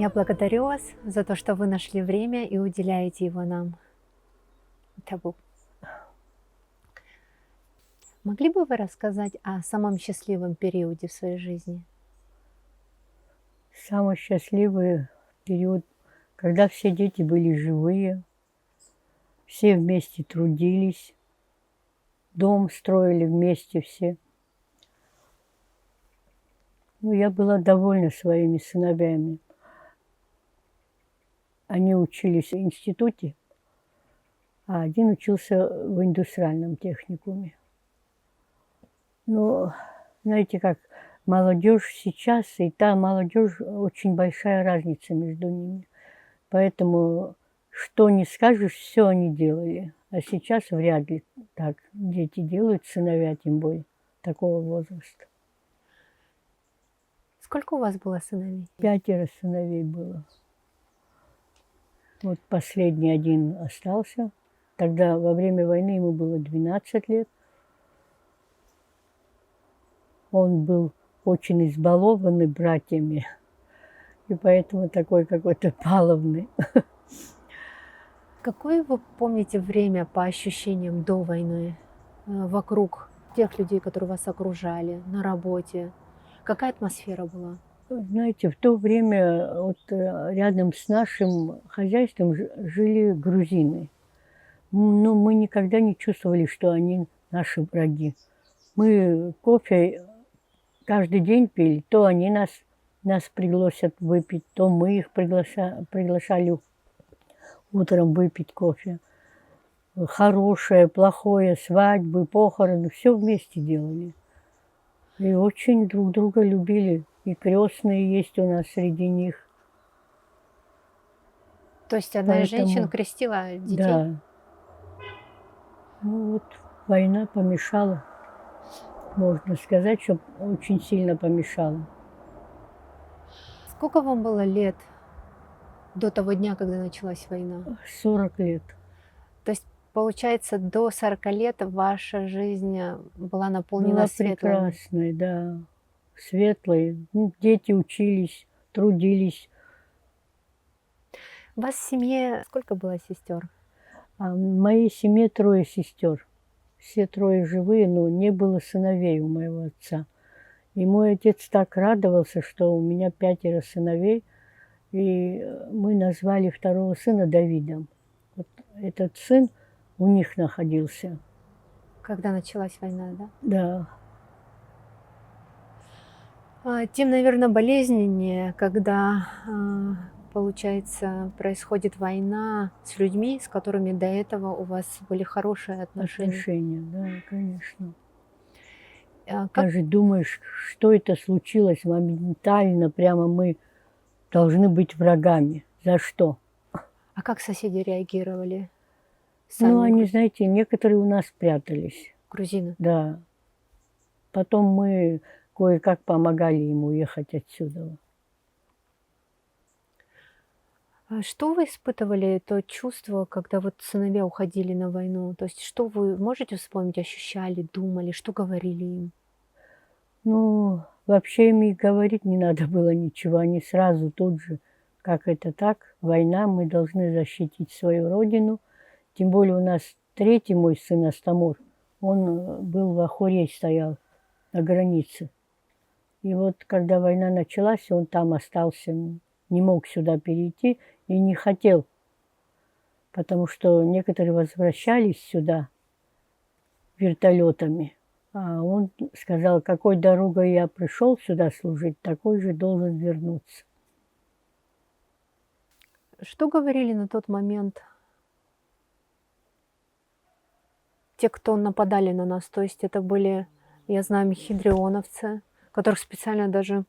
Я благодарю вас за то, что вы нашли время и уделяете его нам. Табу. Могли бы вы рассказать о самом счастливом периоде в своей жизни? Самый счастливый период, когда все дети были живые, все вместе трудились, дом строили вместе все. Ну, я была довольна своими сыновьями. Они учились в институте, а один учился в индустриальном техникуме. Ну, знаете, как молодежь сейчас и та молодежь, очень большая разница между ними. Поэтому что не скажешь, все они делали. А сейчас вряд ли так дети делают, сыновья тем более, такого возраста. Сколько у вас было сыновей? 5 сыновей было. Вот последний один остался. Тогда во время войны ему было 12 лет. Он был очень избалованный братьями, и поэтому такой какой-то баловный. Какое вы помните время по ощущениям до войны? Вокруг тех людей, которые вас окружали, на работе? Какая атмосфера была? Знаете, в то время вот рядом с нашим хозяйством жили грузины. Но мы никогда не чувствовали, что они наши враги. Мы кофе каждый день пили, то они нас пригласят выпить, то мы их приглашали утром выпить кофе. Хорошее, плохое, свадьбы, похороны, все вместе делали. И очень друг друга любили. И крестные есть у нас среди них. То есть одна из женщин Поэтому, крестила детей? да. Ну вот война помешала, можно сказать, что очень сильно помешала. Сколько вам было лет до того дня, когда началась война? 40 лет. То есть, получается, до 40 лет ваша жизнь была наполнена Была светлыми. прекрасной, да, светлой. Ну, дети учились, трудились. У вас в семье сколько было сестер? А в моей семье 3 сестер. Все 3 живые, но не было сыновей у моего отца. И мой отец так радовался, что у меня 5 сыновей, и мы назвали второго сына Давидом. Вот этот сын у них находился. Когда началась война, да? Да, Тем, наверное, болезненнее, когда, получается, происходит война с людьми, с которыми до этого у вас были хорошие отношения. отношения, да, конечно. Как, Даже думаешь, что это случилось моментально, прямо мы должны быть врагами. За что? а как соседи реагировали? Ну, Сами они, знаете, некоторые у нас прятались, грузины. да. Потом мы кое-как помогали ему уехать отсюда. Что вы испытывали, то чувство, когда вот сыновья уходили на войну? То есть что вы можете вспомнить, ощущали, думали, что говорили им? Ну, вообще им и говорить не надо было ничего. Они сразу тут же, как это так, война, мы должны защитить свою родину. Тем более у нас третий мой сын Астамур, он был в Ахуре, стоял на границе. И вот когда война началась, он там остался, не мог сюда перейти и не хотел, потому что некоторые возвращались сюда вертолетами. А он сказал, какой дорогой я пришел сюда служить, такой же должен вернуться. Что говорили на тот момент те, кто нападали на нас? То есть это были, я знаю, мхидрионовцы, которых специально даже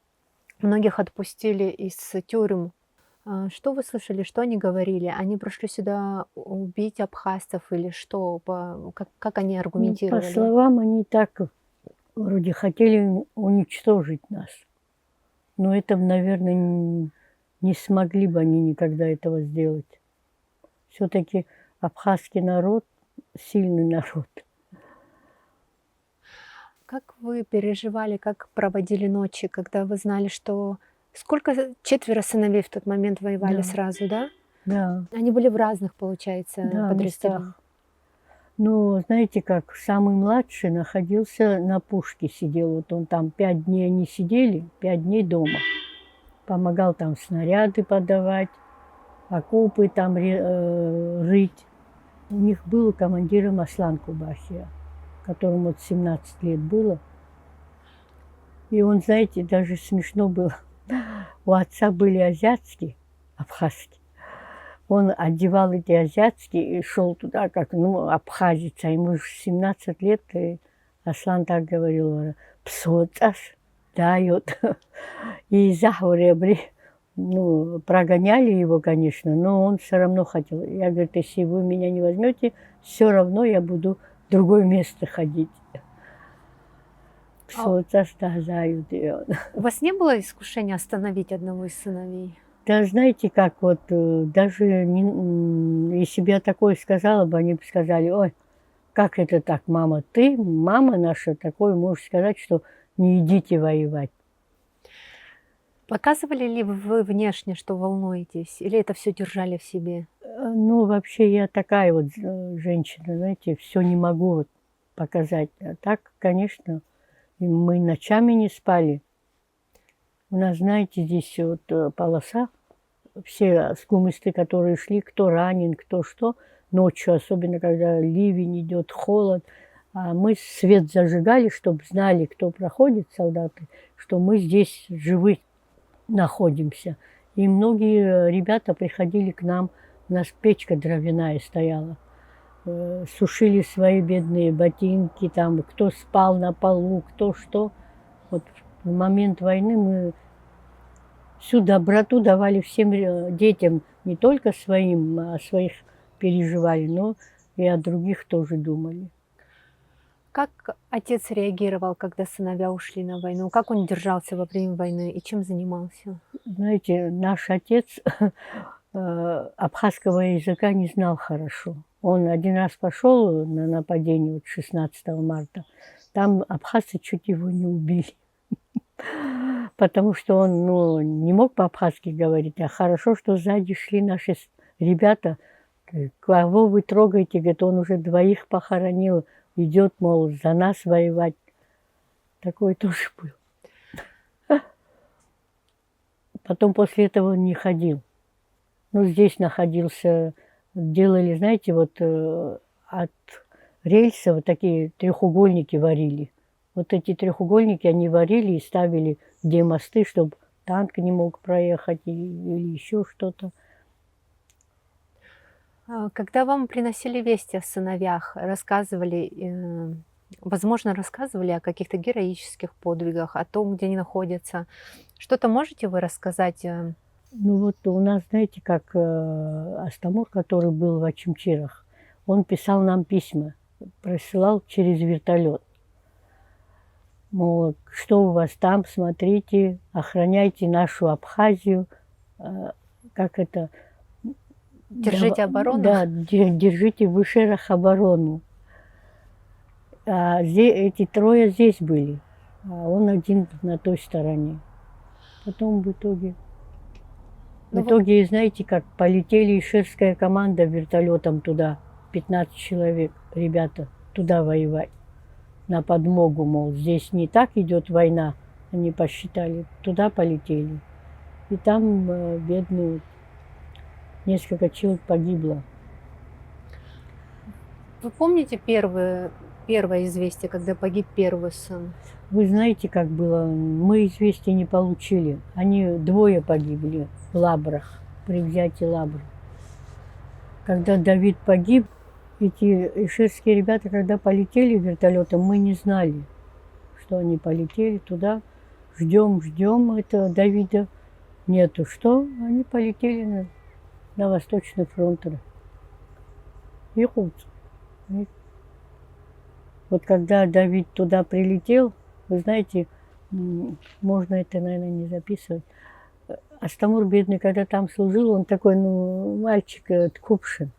многих отпустили из тюрем. Что вы слышали, что они говорили? Они пришли сюда убить абхазцев или что? Как они Ну, по аргументировали? словам, они так вроде хотели уничтожить нас. Но это, наверное, не смогли бы они никогда этого сделать. Все-таки абхазский народ сильный народ. Как вы переживали, как проводили ночи, когда вы знали, что Сколько, четверо сыновей в тот момент воевали Да, сразу, да? да, Они были в разных, получается, да, подразделениях. местах. Но знаете как, самый младший находился на пушке, сидел. Вот он там 5 дней они сидели, 5 дней дома. Помогал там снаряды подавать, окопы там рыть. У них был командиром Аслан Кубахия, которому вот 17 лет было. И он, знаете, даже смешно было. У отца были азиатские, абхазские. Он одевал эти азиатские и шел туда, как, ну, абхазец. А ему же 17 лет, и Аслан так говорил, псоцас дает. И захваребри, ну, прогоняли его, конечно, но он все равно хотел. Я говорю, если вы меня не возьмете, все равно я буду в другое место ходить. А Псоцас дают. у вас не было искушения остановить одного из сыновей? Да знаете, как вот, даже если бы я такое сказала бы, они бы сказали, ой, как это так, мама, ты, мама наша, такое можешь сказать, что не идите воевать. Показывали ли вы внешне, что волнуетесь, или это все держали в себе? Ну, вообще я такая вот женщина, знаете, все не могу вот показать. А так, конечно, и мы ночами не спали. У нас, знаете, здесь вот полоса, все скумысты, которые шли, кто ранен, кто что, ночью, особенно когда ливень идет, холод. А мы свет зажигали, чтобы знали, кто проходит, солдаты, что мы здесь живы находимся. И многие ребята приходили к нам, у нас печка дровяная стояла, сушили свои бедные ботинки, там, кто спал на полу, кто что. Вот в момент войны мы всю доброту давали всем детям, не только своим, а о своих переживали, но и о других тоже думали. Как отец реагировал, когда сыновья ушли на войну? Как он держался во время войны и чем занимался? Знаете, наш отец абхазского языка не знал хорошо. Он один раз пошел на нападение вот 16 марта. Там абхазцы чуть его не убили. Потому что он, ну, не мог по-абхазски говорить. А хорошо, что сзади шли наши ребята. Кого вы трогаете? Говорит, он уже двоих похоронил. Идет, мол, за нас воевать. Такое тоже было. Потом после этого он не ходил. Ну, здесь находился, делали, знаете, вот от рельса вот такие треугольники варили. Вот эти треугольники они варили и ставили, где мосты, чтобы танк не мог проехать или еще что-то. Когда вам приносили вести о сыновьях, рассказывали, возможно, рассказывали о каких-то героических подвигах, о том, где они находятся. Что-то можете вы рассказать? Ну вот у нас, знаете, как Астамур, который был в Ачимчирах, он писал нам письма, присылал через вертолет. Мол, что у вас там, смотрите, охраняйте нашу Абхазию, как это... Держите оборону? Да, держите в Ишерах оборону. А эти трое здесь были, а он один на той стороне. Потом в итоге... В Ну, итоге, знаете, как полетели ишерская команда вертолетом туда, 15 человек, ребята, туда воевать. На подмогу, мол, здесь не так идет война, они посчитали, туда полетели. И там бедные несколько человек погибло. вы помните первое известие, когда погиб первый сын? Вы знаете, как было? Мы известия не получили. Они двое погибли в Лабрах, при взятии Лабр. Когда Давид погиб, эти ишерские ребята, когда полетели вертолетом, мы не знали, что они полетели туда. Ждем этого Давида. Нету. Что? Они полетели на Восточный фронт. Якутск. Вот когда Давид туда прилетел, вы знаете, можно это, наверное, не записывать. Астамур бедный, когда там служил, он такой, ну, мальчик ткупшин.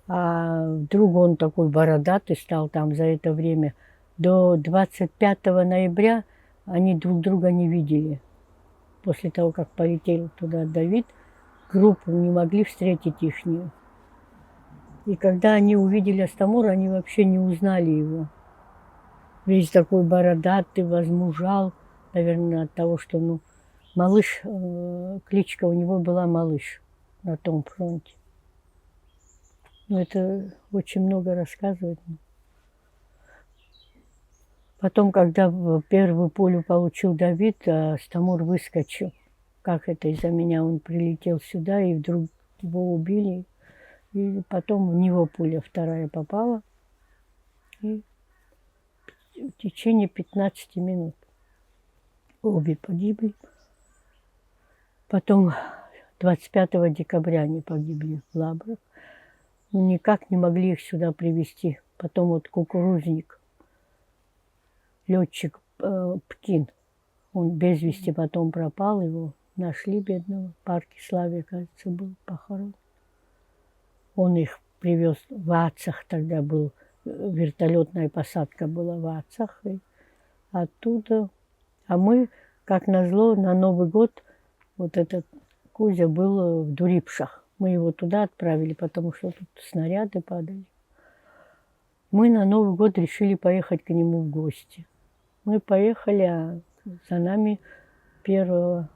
А вдруг он такой бородатый стал там за это время. До 25 ноября они друг друга не видели. после того, как полетел туда Давид, группу не могли встретить ихнюю. И когда они увидели Астамура, они вообще не узнали его. Весь такой бородатый, возмужал, наверное, от того, что, ну, малыш, кличка у него была Малыш на том фронте. Ну, это очень много рассказывать. Потом, когда первую пулю получил Давид, Астамур выскочил. Как это из-за меня? Он прилетел сюда, и вдруг его убили. И потом в него пуля вторая попала. И в течение 15 минут обе погибли. Потом 25 декабря они погибли в Лабрах. Ну, никак не могли их сюда привезти. Потом вот кукурузник, летчик Птин, он без вести потом пропал, его нашли бедного. В парке Славия, кажется, был похорон. Он их привез в Ацах, тогда был вертолетная посадка была в Ацах. И оттуда. А мы, как назло, на Новый год, вот этот Кузя был в Дурипшах. Мы его туда отправили, потому что тут снаряды падали. Мы на Новый год решили поехать к нему в гости. Мы поехали, а за нами 2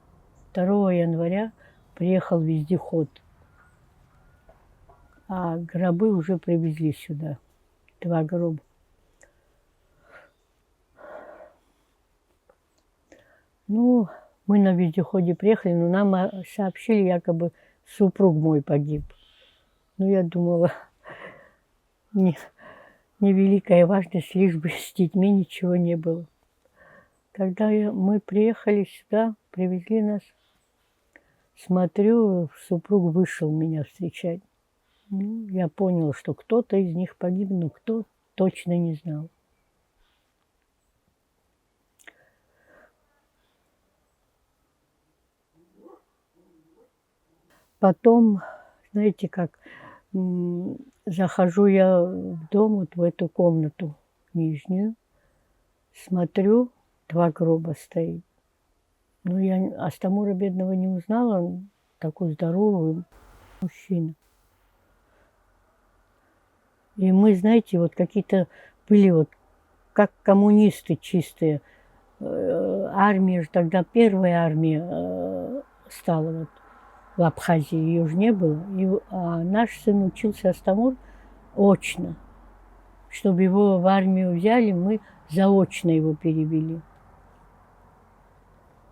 января приехал вездеход. А гробы уже привезли сюда. 2 гроба. Ну, мы на вездеходе приехали, но нам сообщили, якобы супруг мой погиб. Ну, я думала, невеликая важность, лишь бы с детьми ничего не было. Когда мы приехали сюда, привезли нас, смотрю, супруг вышел меня встречать. Ну, я поняла, что кто-то из них погиб, но кто, точно не знал. Потом, знаете, как захожу я в дом, вот в эту комнату нижнюю, смотрю, 2 гроба стоит. Ну, я Астамура бедного не узнала, он такой здоровый мужчина. И мы, знаете, вот какие-то были вот как коммунисты чистые. Армия же тогда, первая армия стала вот в Абхазии, ее же не было. А наш сын учился Астамур очно. Чтобы его в армию взяли, мы заочно его перевели.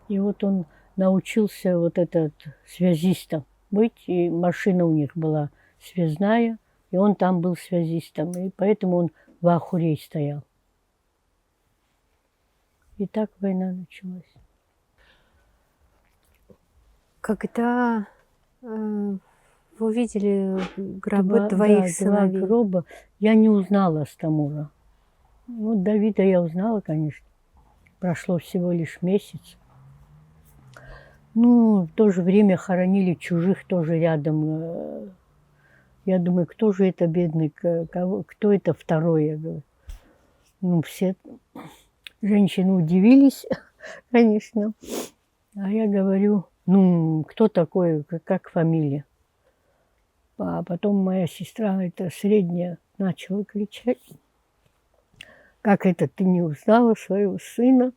И вот он научился вот этот связистом быть, и машина у них была связная, и он там был связистом, и поэтому он в Ахурей стоял. И так война началась. Когда вы увидели гробы твоих сыновей? 2 гроба. Я не узнала Астамура. Ну, Давида я узнала, конечно. Прошло всего лишь месяц. Ну, в то же время хоронили чужих тоже рядом. Я думаю, кто же это бедный, кто это второй, я говорю. Ну, все женщины удивились, конечно. А я говорю, ну, кто такой, как фамилия? А потом моя сестра, это средняя, начала кричать. Как это ты не узнала своего сына?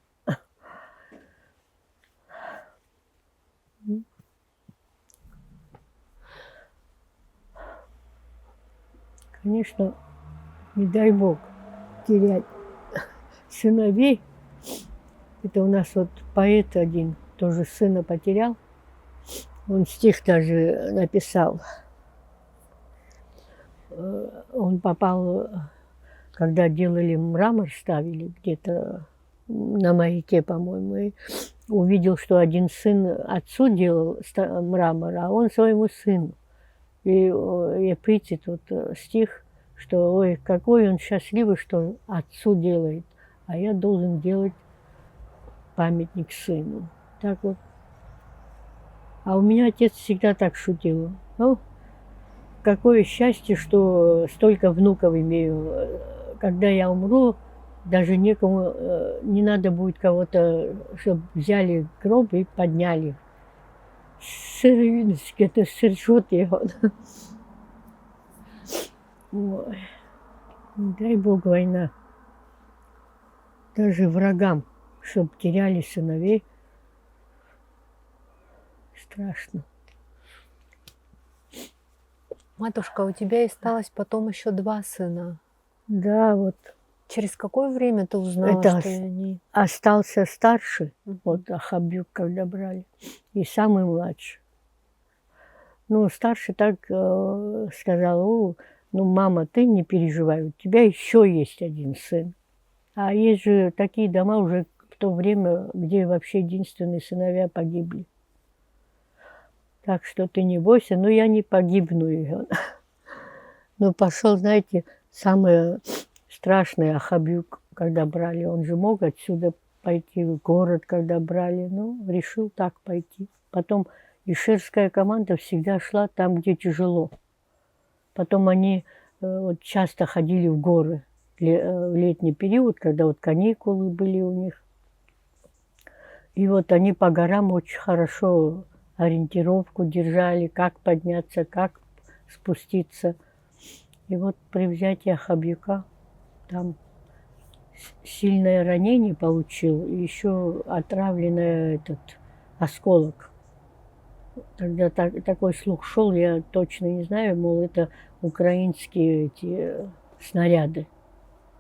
Конечно, не дай бог терять сыновей. Это у нас вот поэт один тоже сына потерял. Он стих даже написал. Он попал, когда делали мрамор, ставили где-то на маяке, по-моему, и увидел, что один сын отцу делал мрамор, а он своему сыну. И эпитет, вот стих, что ой, какой он счастливый, что отцу делает, а я должен делать памятник сыну. Так вот. А у меня отец всегда так шутил. Ну, какое счастье, что столько внуков имею. Когда я умру, даже некому, не надо будет кого-то, чтобы взяли гроб и подняли. Сыровиночки, это сожжет его. Ой, не дай Бог война. Даже врагам, чтоб теряли сыновей, страшно. Матушка, у тебя осталось потом еще 2 сына. Да, вот Через какое время ты узнала, это что они... остался старший, Мгм. вот Ахабюк, когда брали, и самый младший. Ну, старший так сказал: "О, ну, мама, ты не переживай, у тебя еще есть один сын". А есть же такие дома уже в то время, где вообще единственные сыновья погибли. Так что ты не бойся, но я не погибну. И он ну, пошел, знаете, самое страшное Ахабюк, когда брали. Он же мог отсюда пойти в город, когда брали, но решил так пойти. Потом ишерская команда всегда шла там, где тяжело. Потом они вот часто ходили в горы в летний период, когда вот каникулы были у них. И вот они по горам очень хорошо ориентировку держали, как подняться, как спуститься. И вот при взятии Ахабьюка там сильное ранение получил, и еще отравленный этот осколок. Тогда такой слух шел, я точно не знаю, мол, это украинские эти снаряды.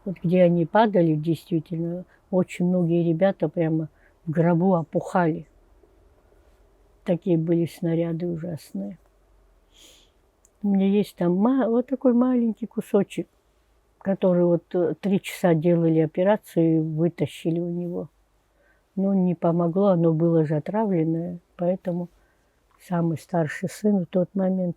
Вот где они падали, действительно, очень многие ребята прямо в гробу опухали. Такие были снаряды ужасные. У меня есть там вот такой маленький кусочек, который вот 3 часа делали операцию и вытащили у него. Но не помогло, оно было же отравленное, поэтому самый старший сын в тот момент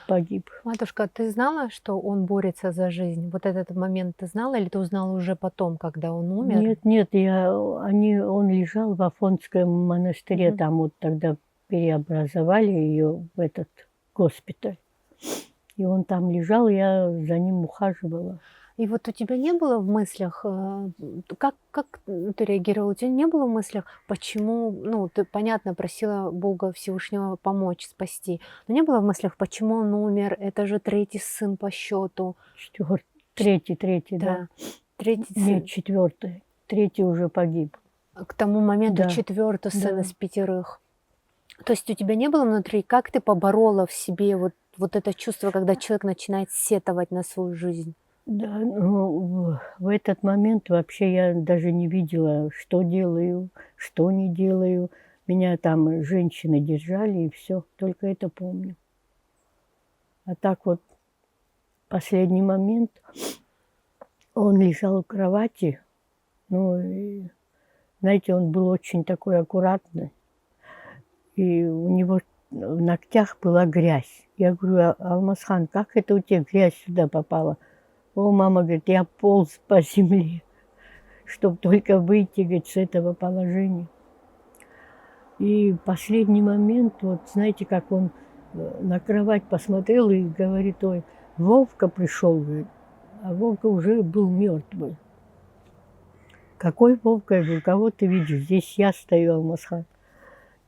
погиб. Матушка, ты знала, что он борется за жизнь? Вот этот момент ты знала или ты узнала уже потом, когда он умер? Нет, нет, он лежал в Афонском монастыре, Мгм. там вот тогда переобразовали ее в этот госпиталь. И он там лежал, я за ним ухаживала. И вот у тебя не было в мыслях, как ты реагировала? У тебя не было в мыслях, почему, ну, ты, понятно, просила Бога Всевышнего помочь, спасти, но не было в мыслях, почему он умер? Это же 3-й сын по счету. Третий, да. Да, 3-й Нет, сын. 4. 3 уже погиб. К тому моменту Да, 4-й сын да. из 5. То есть у тебя не было внутри, как ты поборола в себе вот это чувство, когда человек начинает сетовать на свою жизнь? Да, ну, в этот момент вообще я даже не видела, что делаю, что не делаю. Меня там женщины держали, и все, только это помню. А так вот, последний момент, он лежал в кровати, ну, и, знаете, он был очень такой аккуратный, и у него в ногтях была грязь. Я говорю: Алмазхан, как это у тебя грязь сюда попала? О, мама говорит: я полз по земле, чтобы только выйти, говорит, с этого положения. И в последний момент, вот знаете, как он на кровать посмотрел и говорит: ой, Вовка пришел, говорит, а Вовка уже был мертвый. Какой Вовка? Я говорю: кого ты видишь? Здесь я стою, Алмазхан.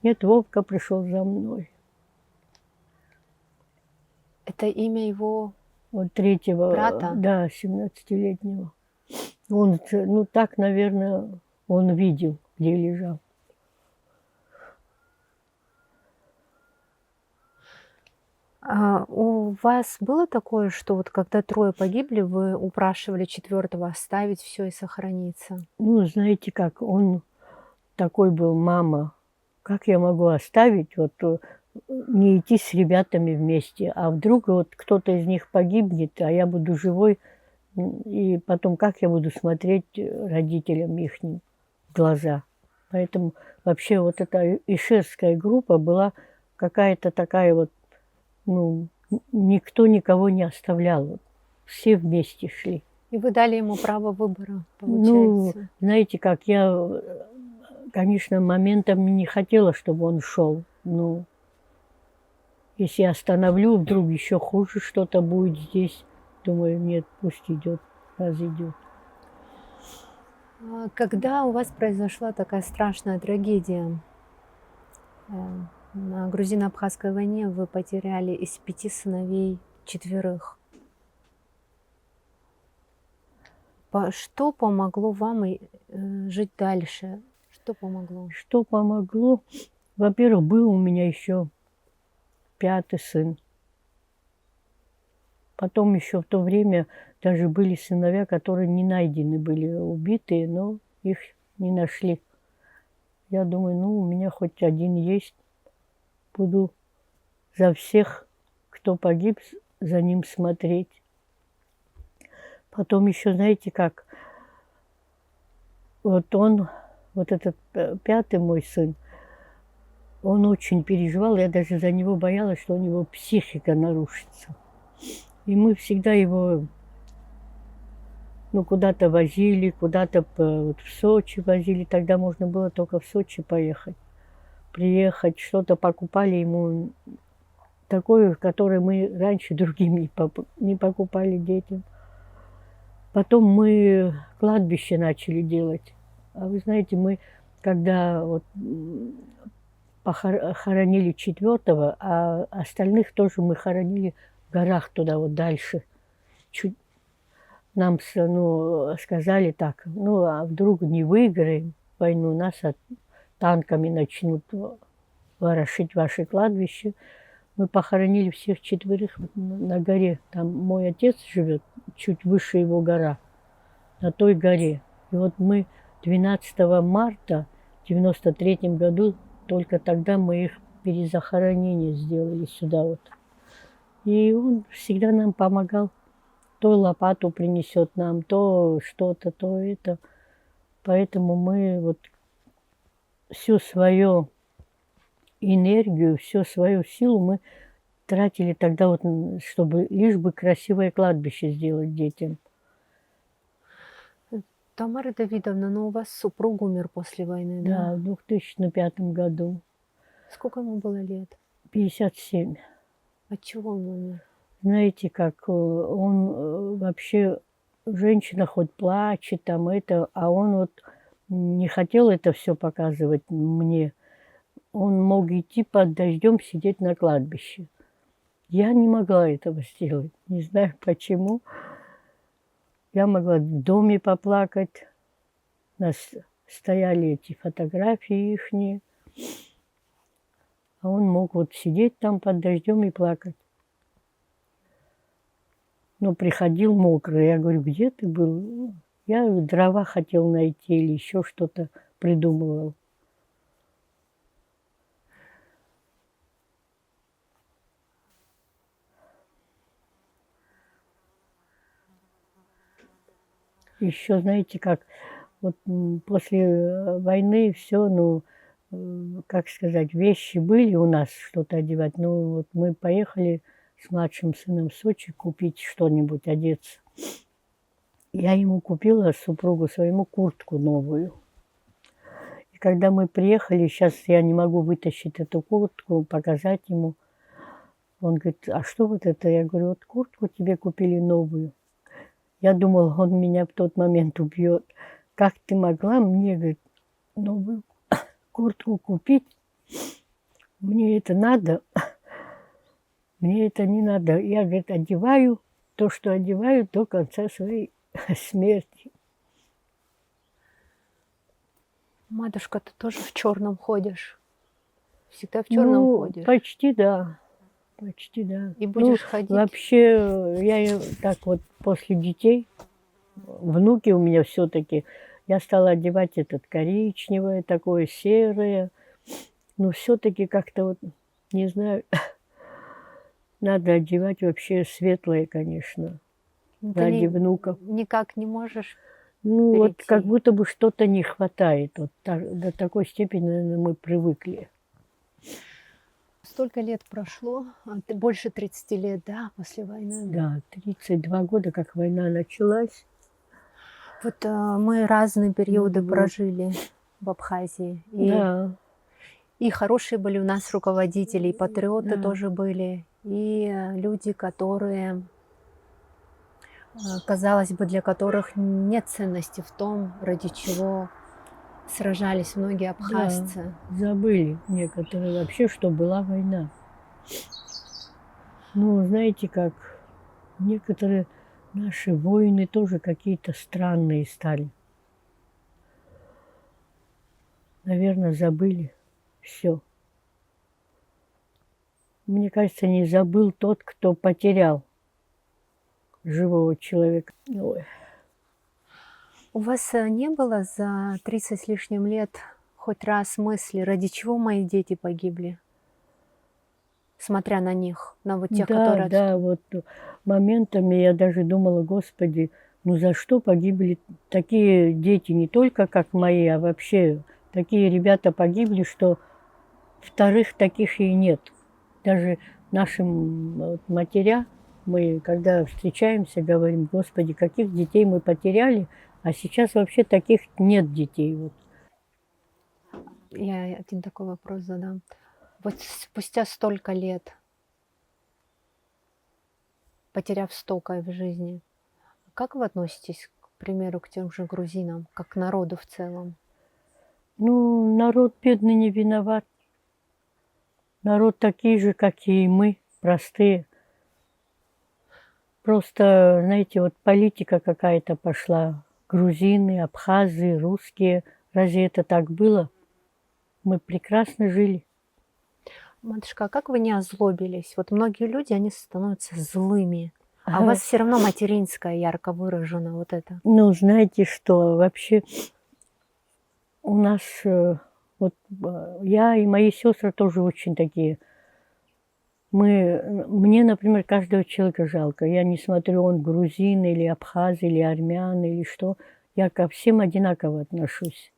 Нет, Вовка пришел за мной. Это имя его Вот третьего, брата? да, 17-летнего. Он, ну так, наверное, он видел, где лежал. У вас было такое, что вот когда 3 погибли, вы упрашивали 4-го оставить все и сохраниться? Ну, знаете как, он такой был: мама, как я могу оставить, вот не идти с ребятами вместе, а вдруг вот кто-то из них погибнет, а я буду живой, и потом как я буду смотреть родителям ихним в глаза. Поэтому вообще вот эта ишерская группа была какая-то такая вот, ну, никто никого не оставлял, вот все вместе шли. И вы дали ему право выбора, Ну, получается? знаете как, я, конечно, моментами не хотела, чтобы он шел. Ну, если я остановлю, вдруг еще хуже что-то будет здесь. Думаю, нет, пусть идет, раз идет. Когда у вас произошла такая страшная трагедия, э, на грузино-абхазской войне вы потеряли из 5 сыновей 4. Что помогло вам жить дальше? Что помогло? Что помогло? Во-первых, был у меня еще 5-й сын. Потом еще в то время даже были сыновья, которые не найдены были, убитые, но их не нашли. Я думаю, ну, у меня хоть один есть. Буду за всех, кто погиб, за ним смотреть. Потом еще, знаете, как вот он, вот этот 5-й мой сын, он очень переживал, я даже за него боялась, что у него психика нарушится. И мы всегда его, ну, куда-то возили, куда-то вот в Сочи возили. Тогда можно было только в Сочи поехать, приехать, что-то покупали ему такое, которое мы раньше другим не покупали детям. Потом мы кладбище начали делать. А вы знаете, мы когда вот хоронили 4-го, а остальных тоже мы хоронили в горах туда вот дальше. Чуть нам сказали так, ну а вдруг не выиграем войну, нас танками начнут ворошить ваше кладбище. Мы похоронили всех 4 на горе. Там мой отец живет, чуть выше его гора, на той горе. И вот мы 12 марта в 93 году, только тогда мы их перезахоронение сделали сюда вот. И он всегда нам помогал. То лопату принесет нам, то что-то, то это. Поэтому мы вот всю свою энергию, всю свою силу мы тратили тогда вот, чтобы лишь бы красивое кладбище сделать детям. Тамара Давидовна, но у вас супруг умер после войны, Да, да? в 2005 году. Сколько ему было лет? 57. От чего он умер? Знаете, как он вообще, женщина хоть плачет, там это, а он вот не хотел это все показывать мне. Он мог идти под дождем, сидеть на кладбище. Я не могла этого сделать, не знаю почему. Я могла в доме поплакать. У нас стояли эти фотографии ихние. А он мог вот сидеть там под дождем и плакать. Но приходил мокрый. Я говорю, где ты был? Я дрова хотел найти или еще что-то придумывал. Еще знаете, как вот после войны все, ну, как сказать, вещи были у нас, что-то одевать. Ну, вот мы поехали с младшим сыном в Сочи купить что-нибудь, одеться. Я ему купила, супругу своему, куртку новую. И когда мы приехали, сейчас я не могу вытащить эту куртку, показать ему. Он говорит, а что вот это? Я говорю, вот куртку тебе купили новую. Я думала, он меня в тот момент убьет. Как ты могла мне, говорит, новую куртку купить? Мне это надо, мне это не надо. Я, говорит, одеваю то, что одеваю до конца своей смерти. Матушка, ты тоже в черном ходишь? Всегда в черном ходишь? Почти да. Почти да. И будешь ходить? Вообще, я так вот после детей, внуки у меня все-таки, я стала одевать этот коричневое, такое серое. Но все-таки как-то вот, не знаю, надо одевать вообще светлое, конечно, Ты ради внуков. никак не можешь Ну вот перейти? как будто бы что-то не хватает. Вот до такой степени, наверное, мы привыкли. Столько лет прошло, больше 30 лет, да, после войны? Да, 32 года, как война началась. Вот мы разные периоды Вот. прожили в Абхазии. Да. И хорошие были у нас руководители, и патриоты Да. тоже были, и люди, которые казалось бы, для которых нет ценности в том, ради чего сражались многие Да, абхазцы. забыли некоторые вообще, что была война. Ну, знаете как, некоторые наши воины тоже какие-то странные стали. Наверное, забыли все. Мне кажется, не забыл тот, кто потерял живого человека. Ой. У вас не было за 30 с лишним лет хоть раз мысли, ради чего мои дети погибли? Смотря на них, на вот тех, Да, которые да, отступили. вот моментами я даже думала: "Господи, ну за что погибли такие дети, не только как мои, а вообще такие ребята погибли, что вторых таких и нет". Даже нашим вот матеря, мы когда встречаемся, говорим: "Господи, каких детей мы потеряли, а сейчас вообще таких нет детей". Вот. Я один такой вопрос задам. Вот спустя столько лет, потеряв столько в жизни, как вы относитесь, к примеру, к тем же грузинам, как к народу в целом? Ну, народ бедный не виноват. Народ такие же, как и мы, простые. Просто, знаете, вот политика какая-то пошла. Грузины, абхазы, русские. Разве это так было? Мы прекрасно жили. Матушка, а как вы не озлобились? Вот многие люди, они становятся злыми, а у вас все равно материнское ярко выражено вот это. Ну, знаете что, вообще у нас, вот, я и мои сестры тоже очень такие. Мне, например, каждого человека жалко. Я не смотрю, он грузин или абхаз, или армян, или что. Я ко всем одинаково отношусь.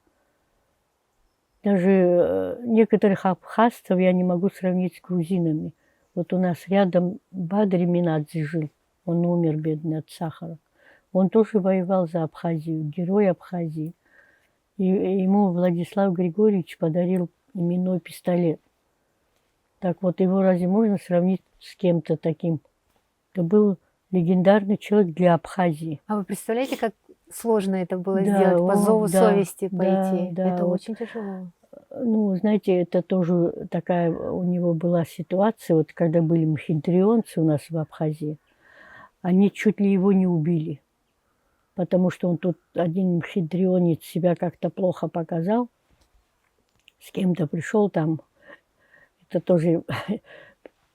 Даже некоторых абхазцев я не могу сравнить с грузинами. Вот у нас рядом Бадри Минадзе жил. Он умер, бедный, от сахара. Он тоже воевал за Абхазию, герой Абхазии. И ему Владислав Григорьевич подарил именной пистолет. Так вот, его разве можно сравнить с кем-то таким? Это был легендарный человек для Абхазии. А вы представляете, как сложно это было Да, сделать, по зову да, совести да, пойти? да. Это Вот, очень тяжело. ну, знаете, это тоже такая у него была ситуация, вот когда были мхитрионцы у нас в Абхазии, они чуть ли его не убили, потому что он тут один мхитрионец себя как-то плохо показал, с кем-то пришел там, это тоже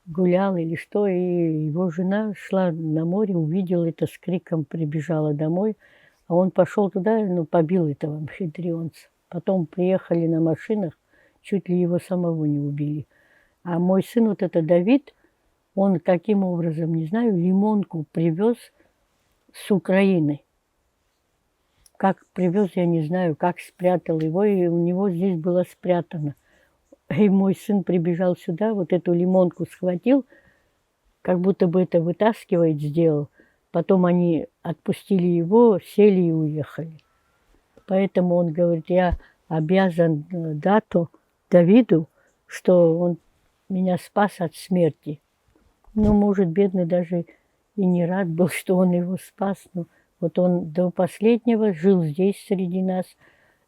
гулял или что, и его жена шла на море, увидела это, с криком прибежала домой, а он пошел туда, ну, побил этого амфитрионца. Потом приехали на машинах, чуть ли его самого не убили. А мой сын, вот это Давид, он каким образом, не знаю, лимонку привез с Украины. Как привез, я не знаю, как спрятал его, и у него здесь было спрятано. И мой сын прибежал сюда, вот эту лимонку схватил, как будто бы это вытаскивает сделал. Потом они отпустили его, сели и уехали. Поэтому он говорит, я обязан Дату, Давиду, что он меня спас от смерти. Ну, может, бедный даже и не рад был, что он его спас. Но вот он до последнего жил здесь среди нас.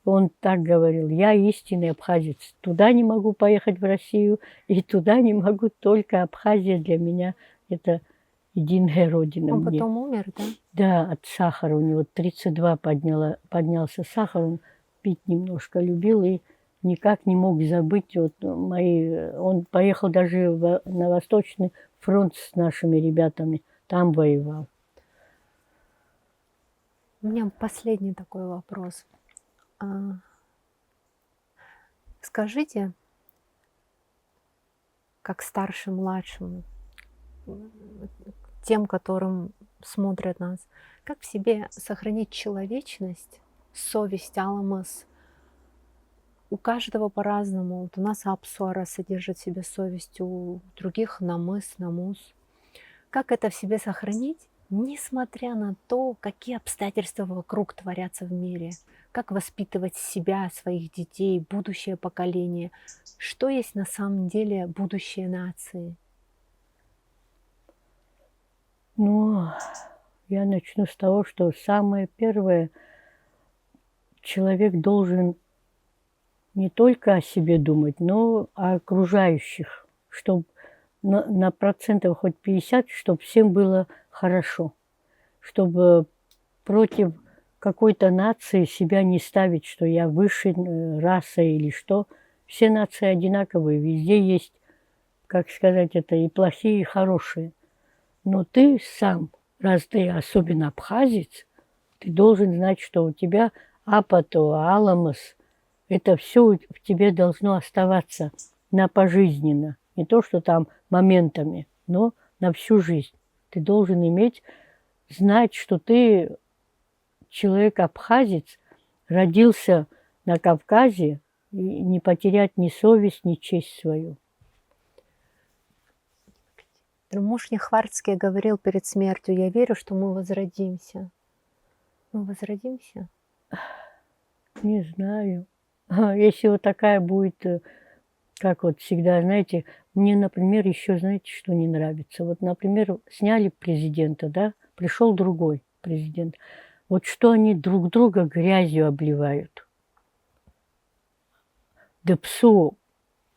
Он так говорил, я истинный абхазец. Туда не могу поехать в Россию, и туда не могу, только Абхазия для меня это единая родина Он мне. потом умер, да? Да, от сахара у него 32 поднялся сахар, он пить немножко любил и никак не мог забыть вот мои... Он поехал даже на Восточный фронт с нашими ребятами, там воевал. У меня последний такой вопрос. А, Скажите, как старшим, младшим, тем, которым смотрят нас, как в себе сохранить человечность, совесть, аламас? У каждого по-разному. Вот у нас апсуара содержит в себе совесть, у других намыс, намус. Как это в себе сохранить, несмотря на то, какие обстоятельства вокруг творятся в мире? Как воспитывать себя, своих детей, будущее поколение? Что есть на самом деле будущее нации? Ну, Я начну с того, что самое первое, человек должен не только о себе думать, но о окружающих, чтобы на процентов хоть 50, чтобы всем было хорошо, чтобы против какой-то нации себя не ставить, что я выше раса или что. Все нации одинаковые, везде есть, как сказать, это и плохие, и хорошие. Но ты сам, раз ты особенно абхазец, ты должен знать, что у тебя апато, аламос, это все в тебе должно оставаться на пожизненно. Не то, что там моментами, но на всю жизнь. Ты должен знать, что ты человек-абхазец, родился на Кавказе, и не потерять ни совесть, ни честь свою. Муж Нехварцкий говорил перед смертью: «Я верю, что мы возродимся». Мы возродимся? Не знаю. Если вот такая будет, как вот всегда, знаете, мне, например, еще, знаете, что не нравится? Вот, например, сняли президента, да, пришел другой президент. Вот что они друг друга грязью обливают. Да псу,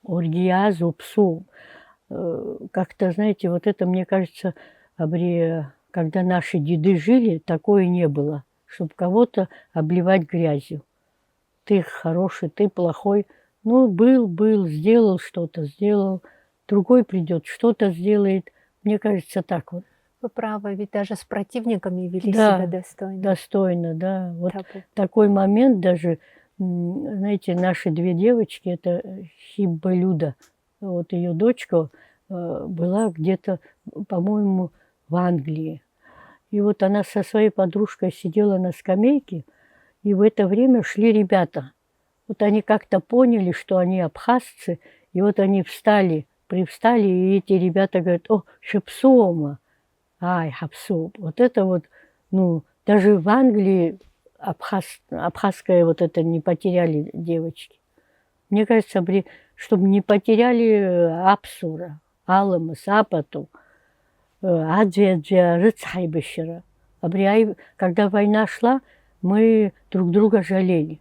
оргиазу, псу. Как-то, знаете, вот это, мне кажется, когда наши деды жили, такое не было, чтобы кого-то обливать грязью. Ты хороший, ты плохой. Ну, был, сделал что-то, сделал. Другой придет, что-то сделает. Мне кажется, так вот. Вы правы, ведь даже с противниками вели Да, себя достойно. достойно, да. Вот Табу. такой момент даже, знаете, наши две девочки, это Хибба Люда, вот ее дочка была где-то, по-моему, в Англии. И вот она со своей подружкой сидела на скамейке, и в это время шли ребята. Вот они как-то поняли, что они абхазцы, и вот они привстали, и эти ребята говорят: «О, шепсома, ай, хапсоп». Вот это вот, ну, даже в Англии абхазское вот это не потеряли девочки. Мне кажется, чтобы не потеряли апсура, аламас, апату, аджия, рыцхайбешера. Когда война шла, мы друг друга жалели.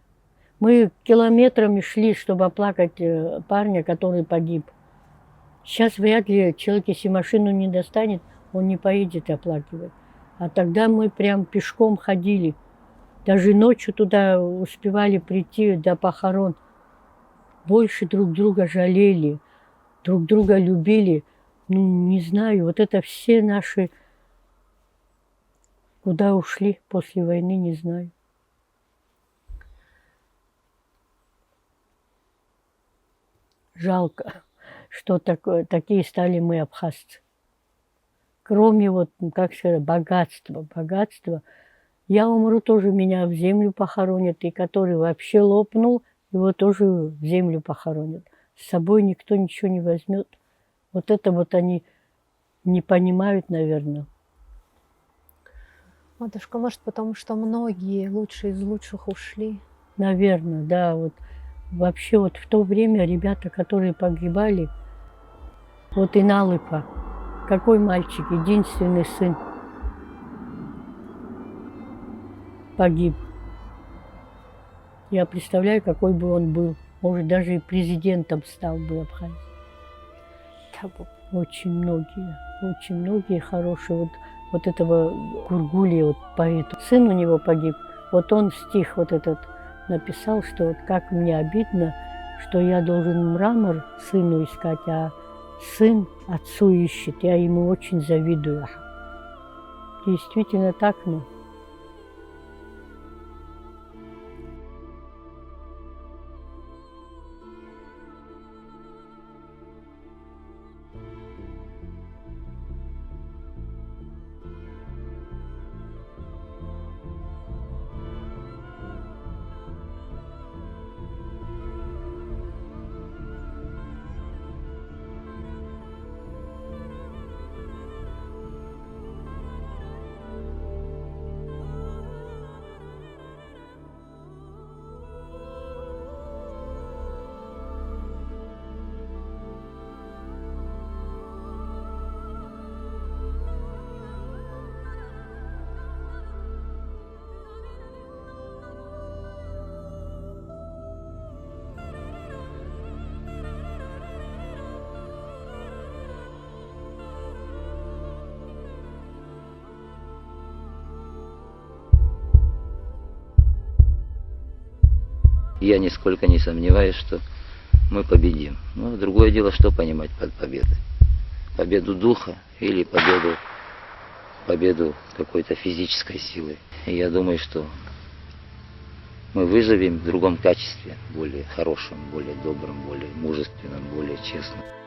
Мы километрами шли, чтобы оплакать парня, который погиб. Сейчас вряд ли человек, если машину не достанет, он не поедет оплакивать. А тогда мы прям пешком ходили. Даже ночью туда успевали прийти до похорон. Больше друг друга жалели, друг друга любили. Ну, не знаю, вот это все наши... Куда ушли после войны, не знаю. Жалко, что такие стали мы абхазцы. Кроме вот, как сказать, богатства. Я умру, тоже меня в землю похоронят, и который вообще лопнул, его тоже в землю похоронят. С собой никто ничего не возьмет. Вот это вот они не понимают, наверное. Матушка, может, потому что многие лучшие из лучших ушли? Наверное, да. Вот вообще вот в то время ребята, которые погибали, вот и Налыпа, какой мальчик, единственный сын, погиб. Я представляю, какой бы он был. Может, даже и президентом стал бы Абхазии. Очень многие хорошие. Вот этого Гургулия, вот поэта. Сын у него погиб. Вот он стих вот этот написал, что вот как мне обидно, что я должен мрамор сыну искать, а сын отцу ищет. Я ему очень завидую. Действительно так, ну. Я нисколько не сомневаюсь, что мы победим. Но другое дело, что понимать под победой. Победу духа или победу какой-то физической силы. И я думаю, что мы выживем в другом качестве, более хорошем, более добром, более мужественном, более честном.